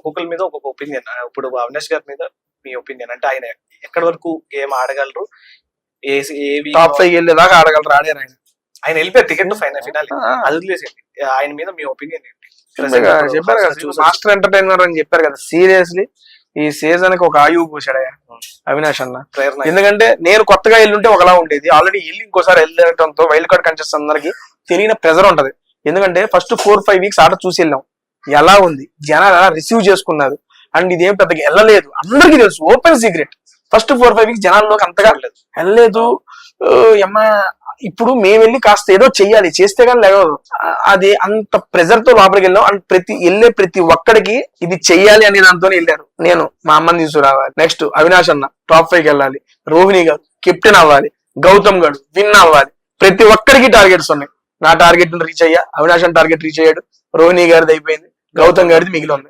ఒక్కొక్కరి మీద ఒక్కొక్క ఒపీనియన్. ఇప్పుడు అవినాష్ గారి మీద మీ ఒపీనియన్ అంటే ఆయన ఎక్కడి వరకు గేమ్ ఆడగలరు, టాప్ 5 వెళ్ళేదాకా ఆడగలరు, ఆడారు ఆయన. ఆయన వెళ్ళిపోయారు టికెట్ ఫైనల్ అది వదిలేసేయండి. ఆయన మీద మీ ఒపీనియన్ ఏంటి? చెప్పారు కదా మాస్టర్ ఎంటర్టైనర్ అని చెప్పారు కదా. సీరియస్లీ ఈ సీజన్ కి ఒక ఆయువు పోసాడు అవినాష్ అన్న. ఎందుకంటే నేను కొత్తగా వెళ్ళుంటే ఒకలా ఉండేది, ఆల్రెడీ వెళ్ళి ఇంకోసారి వెళ్ళడంతో వైల్డ్ కార్డ్ కంటెస్ట్ అందరికి తెలియని ప్రెజర్ ఉంటది. ఎందుకంటే ఫస్ట్ 4-5 వీక్స్ ఆట చూసి వెళ్ళాం, ఎలా ఉంది జనాలు ఎలా రిసీవ్ చేసుకున్నారు. అండ్ ఇదేం పెద్దగా వెళ్ళలేదు, అందరికీ తెలుసు, ఓపెన్ సీక్రెట్. ఫస్ట్ 4-5 వీక్స్ జనాల్లోకి అంతగా వెళ్ళలేదు. ఇప్పుడు మేము వెళ్ళి కాస్త ఏదో చెయ్యాలి, చేస్తే కానీ లేవదు. అది అంత ప్రెజర్ తో లోపలికి వెళ్ళాం. అండ్ ప్రతి ఒక్కడికి ఇది చెయ్యాలి అనే దాంతో వెళ్ళారు. నేను మా అమ్మని తీసుకురావాలి, నెక్స్ట్ అవినాష్ అన్న టాప్ 5 వెళ్ళాలి, రోహిణి గారు కెప్టెన్ అవ్వాలి, గౌతమ్ గారు విన్ అవ్వాలి. ప్రతి ఒక్కరికి టార్గెట్స్ ఉన్నాయి. నా టార్గెట్ రీచ్ అయ్యా, అవినాష్ టార్గెట్ రీచ్ అయ్యాడు, రోహిణి గారిది అయిపోయింది, గౌతమ్ గారిది మిగిలి ఉంది.